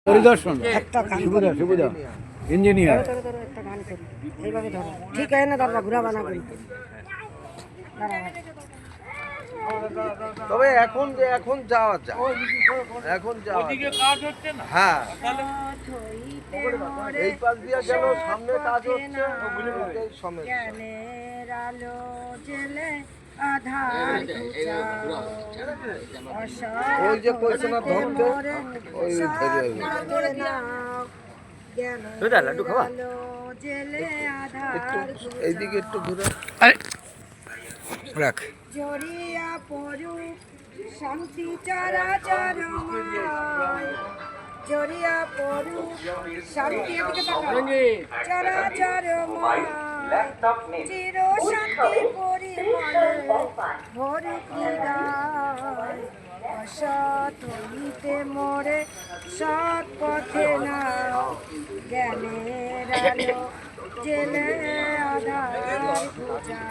পরিদর্শন একটা গান সুবিধা সুবিধা ইঞ্জিনিয়ার একটা গান করি এইভাবে ধরো ঠিক আছে না দাদা ঘুরা বানা করি তবে এখন যাওয়া যায় এখন যাওয়া হ্যাঁ এই পাশ দিয়ে গেল সামনে কাজ হচ্ছে ওই যে কইছে না ধরতে ওই লাড্ডু খাওয়া এইদিকে একটু ঘুরে রাখ জড়িয়া পড়ু শান্তি চরাচরময় জড়িয়া পড়ু শান্তি চরাচরময় চির শান্তি পরিমলে ভরুক হৃদয় অসৎ হইতে মোরে সৎ পথে নাও জ্ঞানের আলো জেলে আধার পূজা